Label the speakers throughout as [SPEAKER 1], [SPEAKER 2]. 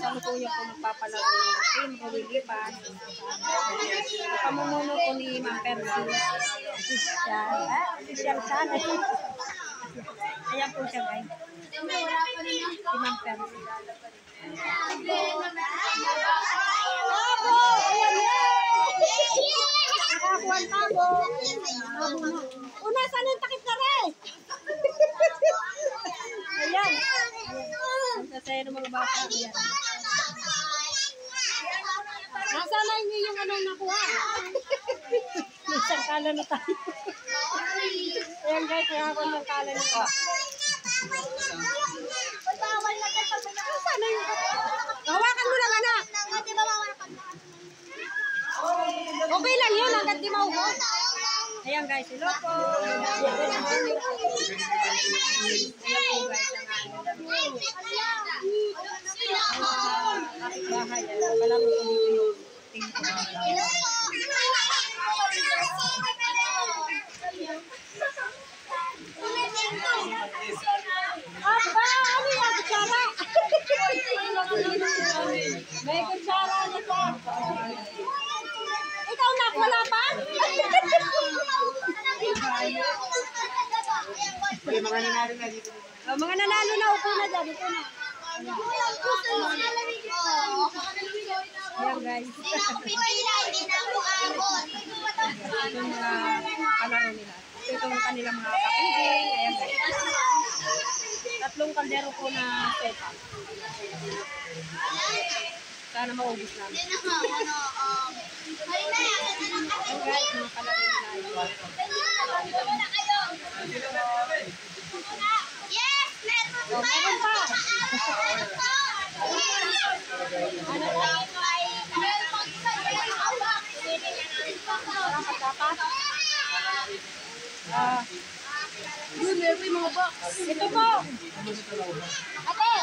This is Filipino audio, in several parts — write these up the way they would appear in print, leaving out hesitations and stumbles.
[SPEAKER 1] kasalukuyan po magpapalaro ng team o lilipat. Pamumuno po ni Ma'am Percy. Official sana. Ayan po siya guys. Si Ma'am Percy. Nakakuha ang tabo. Una, saan yung takip na rin? Ayan. Ang sasaya ng mga bata. Ayan. Nasaan niyo yung ano nakuha? Isang kala na tayo. Ayan guys, kaya ako ng kala nito. Sana yung... Hawakan mo lang anak. Okay lang yun, hanggang di mauhod. Ayan guys, hello po. Ayan po guys, ang bahay. Palaro ko dito yung tingko. Aba, ano yung kutsara? May kutsara na po. Ikaw na, wala pa?
[SPEAKER 2] Mga nanalo na dito.
[SPEAKER 1] Mga nanalo na, upo na dyan, upo na. Ayan guys. Ito yung mga kalaro nila. Ito yung kanilang mga kapiging. Ayan guys. Tatlong kaldero po na sopa. Sana maubos namin. Ayan guys, mga kalaro nila.
[SPEAKER 3] Yes!
[SPEAKER 1] Meron pa!
[SPEAKER 3] Yun, meron yung mga box.
[SPEAKER 1] Ito po!
[SPEAKER 3] Ate!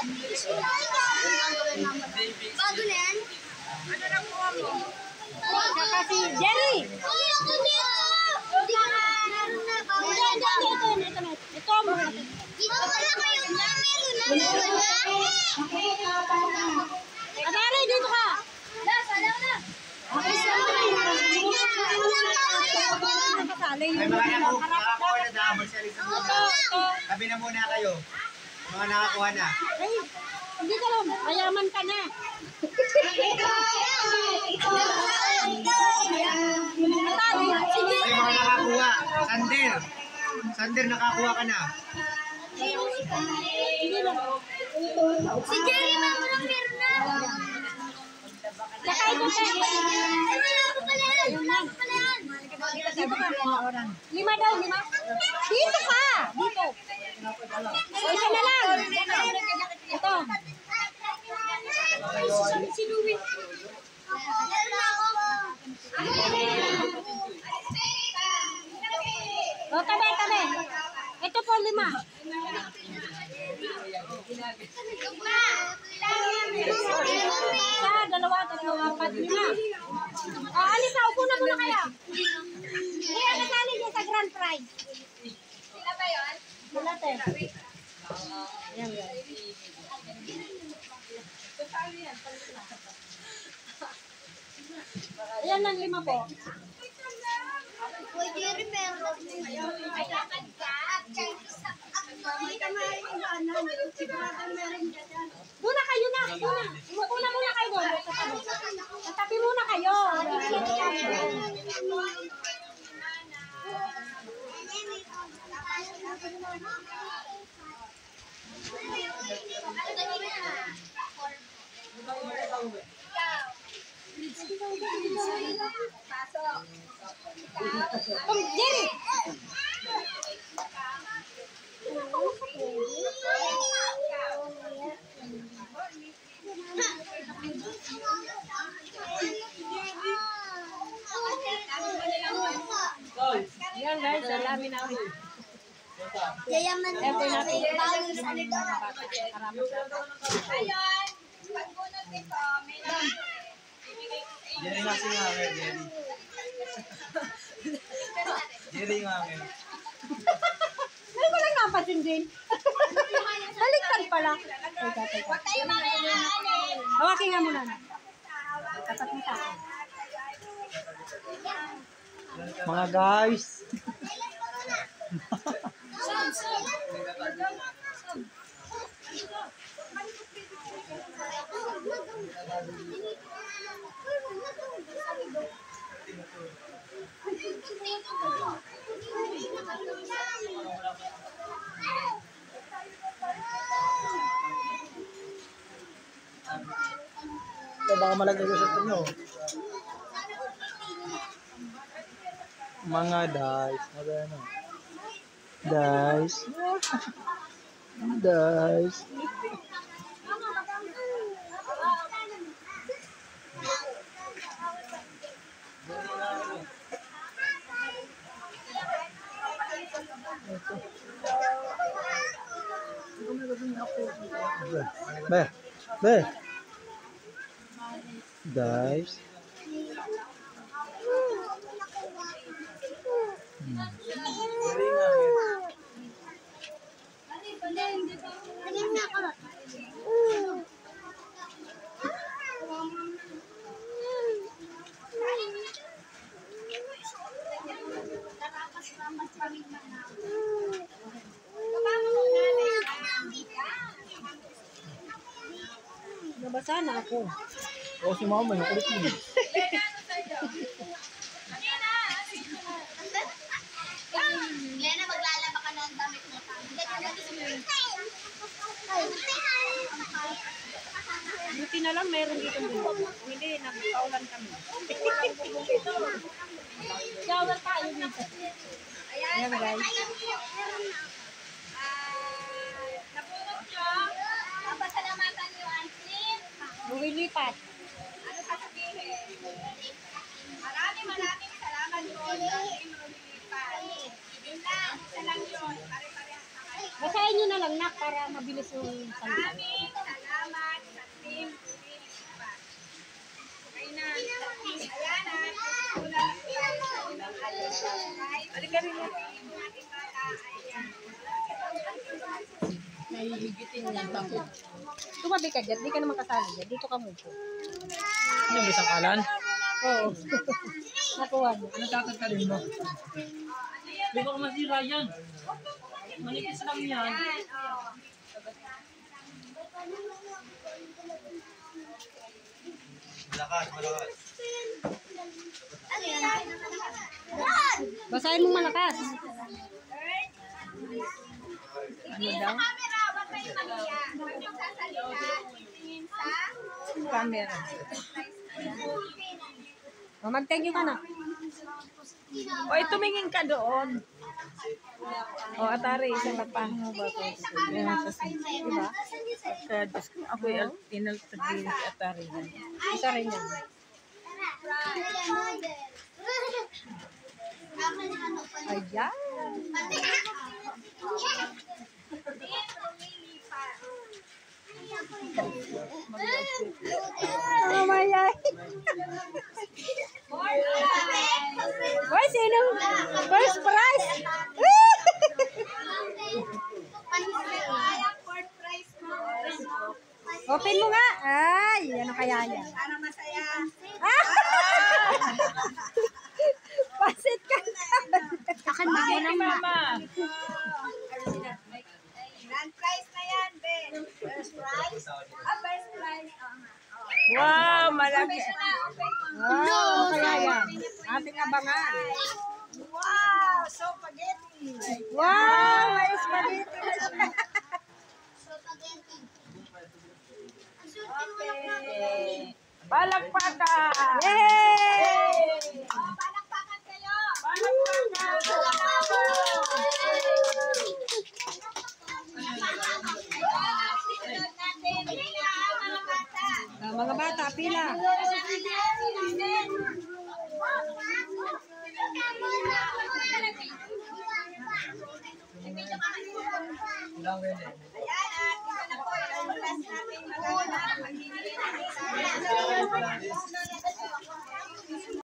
[SPEAKER 3] Bago na yan?
[SPEAKER 1] Ano na po mo? Saka si Jerry!
[SPEAKER 3] Uy, ako dito! Hindi ka na. Meron na. Bago na yan.
[SPEAKER 1] Ito mo.
[SPEAKER 3] Dito wala kayo. Meron na.
[SPEAKER 1] Adari, dito ka!
[SPEAKER 3] Alam na.
[SPEAKER 1] Nakasali
[SPEAKER 2] May
[SPEAKER 1] yung
[SPEAKER 2] mga nakakuha na damag sa lisang muna.
[SPEAKER 1] ito.
[SPEAKER 2] Tabi na muna kayo. Mga nakakuha na.
[SPEAKER 1] Ay, hindi ka lang. Mayaman ka na. Adari, sige.
[SPEAKER 2] May mga nakakuha. Sander. Sander, nakakuha ka na.
[SPEAKER 3] Si Jerry, meron na.
[SPEAKER 1] Saka ito sa... Dito ka. Lima daw, lima. Dito ka! Dito. O, isa na lang. Ito.
[SPEAKER 3] Si Louie.
[SPEAKER 1] O, tabi, tabi. Ito po, lima. Isa, dalawa, tatlo, apat, lima. Alis na, upo na muna kaya. Kaya kasali niya sa grand prize.
[SPEAKER 3] Sila ba yun?
[SPEAKER 1] Wala tayo. Ayan, guys. Ayan lang, lima po.
[SPEAKER 3] Uy, Jerry, meron. Ay, lakad ka.
[SPEAKER 1] Muna kayo na, muna. Muna muna kayo doon. Tatabi muna kayo. Jerry! Yan guys, alamin namin.
[SPEAKER 3] Yayaman
[SPEAKER 1] Ayan po natin.
[SPEAKER 3] Bawal sa
[SPEAKER 1] Mga bata. Maraming salamat.
[SPEAKER 3] Ayun, pagbunot nito, may
[SPEAKER 2] Jerry nga si Mami, Jerry. Jerry nga Mami.
[SPEAKER 1] Ay, walang napasin din. Baliktad pala. Teka, teka.
[SPEAKER 3] Huwag kayo mga
[SPEAKER 1] Hawak Paki nga muna na. Tapat mo sa akin.
[SPEAKER 2] Mga guys. So, baka malagay ko sa inyo. Mga guys. Ano? Guys. Guys. Be. Be. Guys.
[SPEAKER 1] Nabasa na ako.
[SPEAKER 2] O si mama, yung kulit mo.
[SPEAKER 3] Lena, maglalaba ka ng damit mo.
[SPEAKER 1] Buti na lang meron dito bubong. Kung hindi, nagpaulan kami. Shower tayo dito. Ayan guys.
[SPEAKER 3] Napulot nyo. Papasalamatan nyo ang trip.
[SPEAKER 1] Lumilipat.
[SPEAKER 3] Ano sasabihin? Maraming salamat po sa inyong lumilipat. Yun lang, isa lang yun. Pare-parehas na kayo.
[SPEAKER 1] Basahin nyo na lang nak para mabilis yung salita.
[SPEAKER 3] Maraming salamat sa team lumilipat. Okay na. Ayan na. Una lang tayo sa unang alas. Halika rin yung ating bata. Ayan.
[SPEAKER 1] Nahihigitin niya. Bakit? Tumabi ka dyan. Di ka naman kasali dyan. Dito ka muna.
[SPEAKER 2] Ano yung isang kalan?
[SPEAKER 1] Oo. Nakuha mo.
[SPEAKER 2] Ano tatatalin mo?
[SPEAKER 4] Hindi ko masira yan. Manipis lang yan.
[SPEAKER 2] Malakas.
[SPEAKER 3] Ano yan?
[SPEAKER 1] Basahin mo malakas.
[SPEAKER 3] Ano daw? Camera, wag kayong mahiya. Huwag niyong sasalita. Tingin sa
[SPEAKER 1] Camera. O, mag-thank you ka na.
[SPEAKER 4] Oy, tumingin ka doon. O, Atari, isa ka pa.
[SPEAKER 1] Ano ba ito?
[SPEAKER 4] Diba? Kaya Diyos ko, ako'y pinaltagin si Atari.
[SPEAKER 1] Isa rin yan. Ayan. Oh my God. Hoy, sinong first prize? Open mo nga. Ay, ano kaya yan?
[SPEAKER 3] Para masaya.
[SPEAKER 1] Pasit ka na. Akin ba
[SPEAKER 4] Ay, mama!
[SPEAKER 3] Grand prize na yan, be. First prize? First prize.
[SPEAKER 4] Wow, malaki.
[SPEAKER 1] Oh, ano kaya yan? Ating abangan.
[SPEAKER 3] Wow, so spaghetti.
[SPEAKER 1] Wow, may spaghetti na siya.
[SPEAKER 4] Palakpakan!
[SPEAKER 1] Yay!
[SPEAKER 3] Oh, palakpakan kayo. Sunod natin. Pila, mga bata.
[SPEAKER 1] Mga bata, pila.
[SPEAKER 3] Ayan, at ito na po yung class natin. Magiging